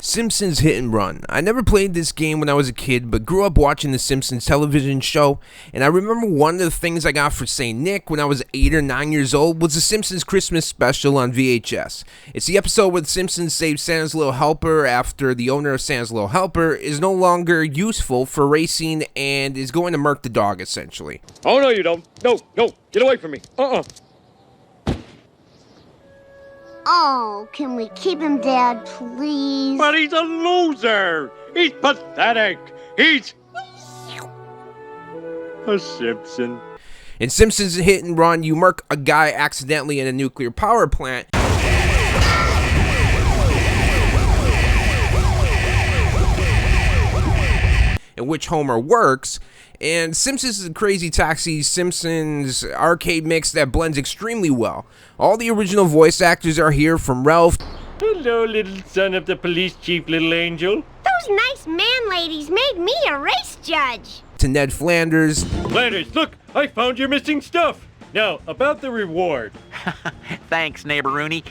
Simpsons Hit and Run. I never played this game when I was a kid, but grew up watching the Simpsons television show, and I remember one of the things I got for St. Nick when I was 8 or 9 years old was the Simpsons Christmas special on VHS. It's the episode where the Simpsons save Santa's Little Helper after the owner of Santa's Little Helper is no longer useful for racing and is going to murk the dog, essentially. Oh, no, you don't. No, get away from me. Oh, can we keep him, Dad, please? But he's a loser. He's pathetic. He's a Simpson. In Simpsons Hit and Run, you murk a guy accidentally in a nuclear power plant. In which Homer works, and Simpsons is a crazy taxi Simpsons arcade mix that blends extremely well. All the original voice actors are here, from Ralph. Hello, little son of the police chief, little angel. Those nice man ladies made me a race judge. To Ned Flanders. Flanders, look, I found your missing stuff. Now, about the reward. Thanks, neighbor Rooney.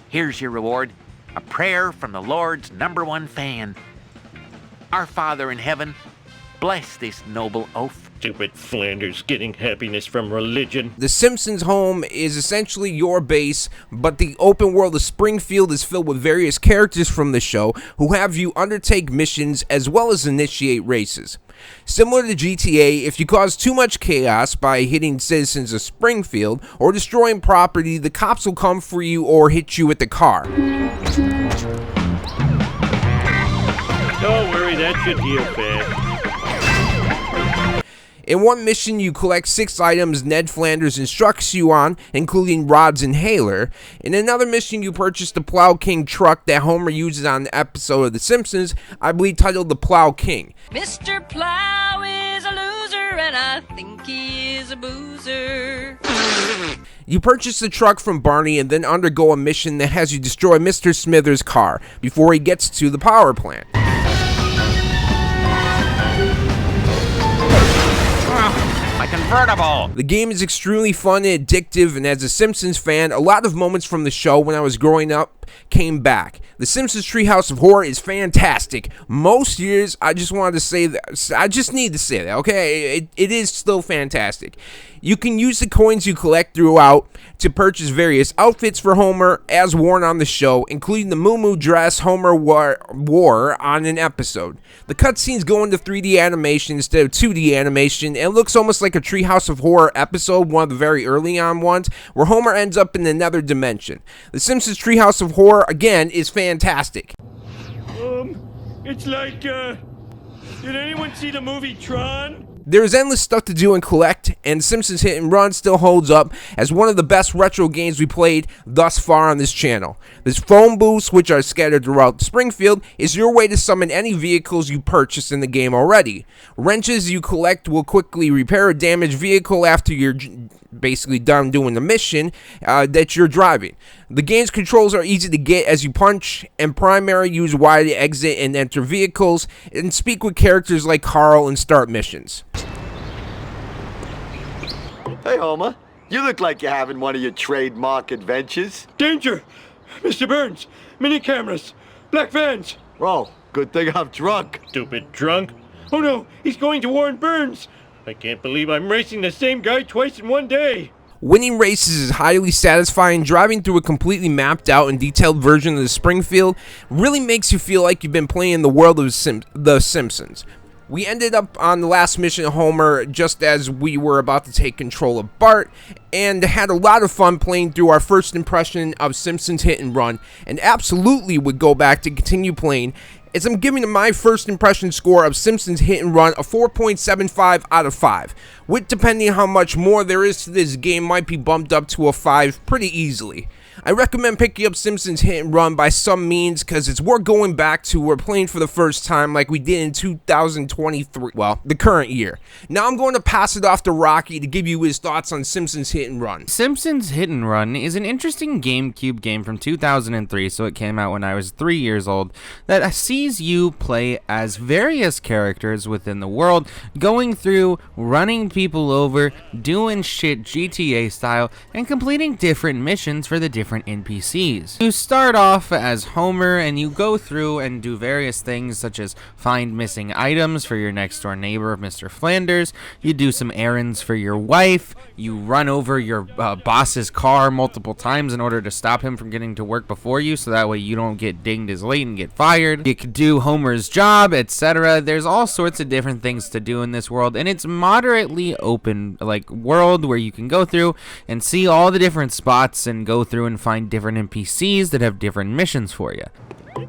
Here's your reward. A prayer from the Lord's #1 fan. Our Father in heaven, bless this noble oaf. Stupid Flanders getting happiness from religion. The Simpsons home is essentially your base, but the open world of Springfield is filled with various characters from the show who have you undertake missions as well as initiate races. Similar to GTA, if you cause too much chaos by hitting citizens of Springfield or destroying property, the cops will come for you or hit you with the car. Don't worry, that should heal fast. In one mission, you collect 6 items Ned Flanders instructs you on, including Rod's inhaler. In another mission, you purchase the Plow King truck that Homer uses on the episode of The Simpsons, I believe titled The Plow King. Mr. Plow is a loser, and I think he is a boozer. You purchase the truck from Barney and then undergo a mission that has you destroy Mr. Smithers' car before he gets to the power plant. My convertible! The game is extremely fun and addictive, and as a Simpsons fan, a lot of moments from the show when I was growing up came back. The Simpsons Treehouse of Horror is fantastic. Most years, I just wanted to say that. I just need to say that, okay? It is still fantastic. You can use the coins you collect throughout to purchase various outfits for Homer as worn on the show, including the Moo dress Homer wore on an episode. The cutscenes go into 3D animation instead of 2D animation, and looks almost like a Treehouse of Horror episode, one of the very early on ones, where Homer ends up in another dimension. The Simpsons Treehouse of Horror, again, is fantastic. It's like, did anyone see the movie Tron? There's endless stuff to do and collect, and Simpsons Hit and Run still holds up as one of the best retro games we played thus far on this channel. This phone booths, which are scattered throughout Springfield, is your way to summon any vehicles you purchased in the game already. Wrenches you collect will quickly repair a damaged vehicle after you're basically done doing the mission that you're driving. The game's controls are easy to get as you punch, and primary use Y to exit and enter vehicles, and speak with characters like Carl and start missions. Hey, Homer. You look like you're having one of your trademark adventures. Danger! Mr. Burns! Mini cameras! Black vans! Oh, good thing I'm drunk. Stupid drunk! Oh no, he's going to warn Burns! I can't believe I'm racing the same guy twice in one day! Winning races is highly satisfying. Driving through a completely mapped out and detailed version of the Springfield really makes you feel like you've been playing the world of The Simpsons. We ended up on the last mission of Homer just as we were about to take control of Bart, and had a lot of fun playing through our first impression of Simpsons Hit and Run, and absolutely would go back to continue playing, as I'm giving my first impression score of Simpsons Hit and Run a 4.75 out of 5, which, depending how much more there is to this game, might be bumped up to a 5 pretty easily. I recommend picking up Simpsons Hit and Run by some means, because it's worth going back to or playing for the first time like we did in 2023, well, the current year. Now I'm going to pass it off to Rocky to give you his thoughts on Simpsons Hit and Run. Simpsons Hit and Run is an interesting GameCube game from 2003, so it came out when I was 3 years old, that sees you play as various characters within the world, going through, running people over, doing shit GTA style, and completing different missions for the different different NPCs. You start off as Homer and you go through and do various things such as find missing items for your next door neighbor, Mr. Flanders. You do some errands for your wife. You run over your boss's car multiple times in order to stop him from getting to work before you, so that way you don't get dinged as late and get fired. You could do Homer's job, etc. There's all sorts of different things to do in this world, and it's moderately open, like world where you can go through and see all the different spots and go through and find different NPCs that have different missions for you.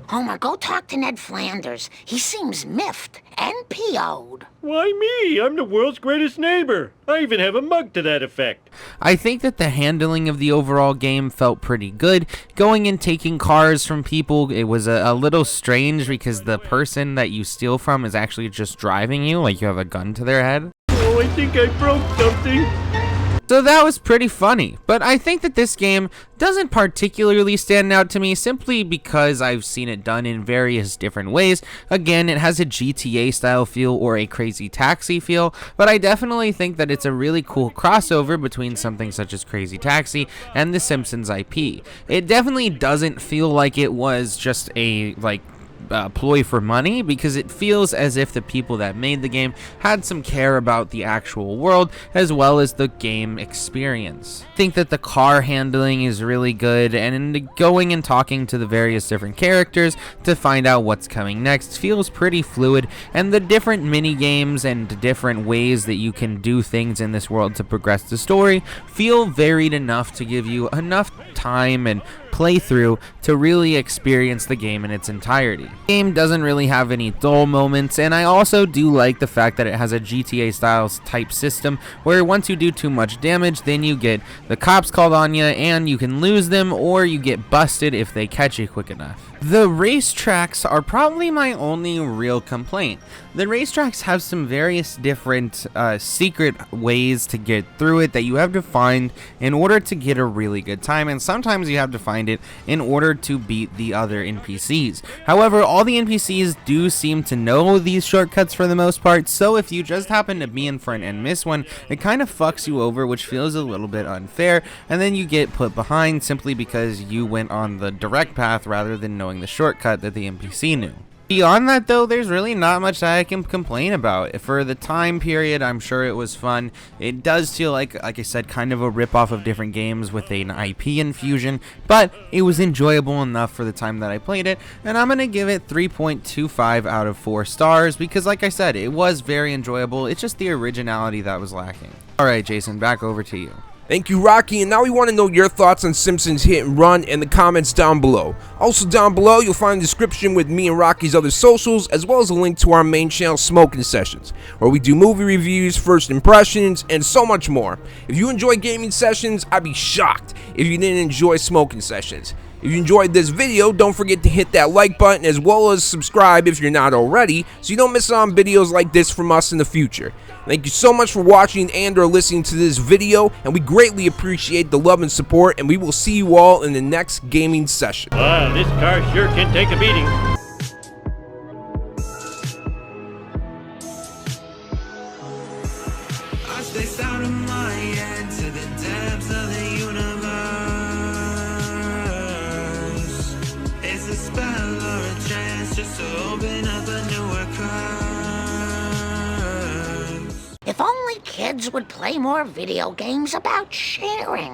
Homer, go talk to Ned Flanders. He seems miffed and PO'd. Why me? I'm the world's greatest neighbor. I even have a mug to that effect. I think that the handling of the overall game felt pretty good. Going and taking cars from people, it was a little strange because the person that you steal from is actually just driving you, like you have a gun to their head. Oh, I think I broke something. So that was pretty funny, but I think that this game doesn't particularly stand out to me simply because I've seen it done in various different ways. Again, it has a GTA style feel or a Crazy Taxi feel, but I definitely think that it's a really cool crossover between something such as Crazy Taxi and the Simpsons IP. It definitely doesn't feel like it was just a ploy for money, because it feels as if the people that made the game had some care about the actual world as well as the game experience. I think that the car handling is really good, and going and talking to the various different characters to find out what's coming next feels pretty fluid, and the different mini games and different ways that you can do things in this world to progress the story feel varied enough to give you enough time and playthrough to really experience the game in its entirety. The game doesn't really have any dull moments, and I also do like the fact that it has a GTA style type system where once you do too much damage, then you get the cops called on you and you can lose them, or you get busted if they catch you quick enough. The racetracks are probably my only real complaint. The racetracks have some various different secret ways to get through it that you have to find in order to get a really good time, and sometimes you have to find it in order to beat the other NPCs. However, all the NPCs do seem to know these shortcuts for the most part, so if you just happen to be in front and miss one, it kind of fucks you over, which feels a little bit unfair, and then you get put behind simply because you went on the direct path rather than knowing the shortcut that the NPC knew. Beyond that, though, there's really not much that I can complain about. For the time period, I'm sure it was fun. It does feel like I said, kind of a rip-off of different games with an IP infusion, but it was enjoyable enough for the time that I played it, and I'm going to give it 3.25 out of 4 stars because, like I said, it was very enjoyable. It's just the originality that was lacking. Alright, Jason, back over to you. Thank you, Rocky, and now we want to know your thoughts on Simpsons Hit and Run in the comments down below. Also down below, you'll find a description with me and Rocky's other socials, as well as a link to our main channel, Smokin Sessions, where we do movie reviews, first impressions, and so much more. If you enjoy gaming sessions, I'd be shocked if you didn't enjoy Smokin Sessions. If you enjoyed this video, don't forget to hit that like button as well as subscribe if you're not already, so you don't miss out on videos like this from us in the future. Thank you so much for watching and or listening to this video, and we greatly appreciate the love and support, and we will see you all in the next gaming session. Wow, this car sure can take a beating. I stay out of my head to the depths of the universe. It's a spell or a chance just to open up a newer curse. If only kids would play more video games about sharing.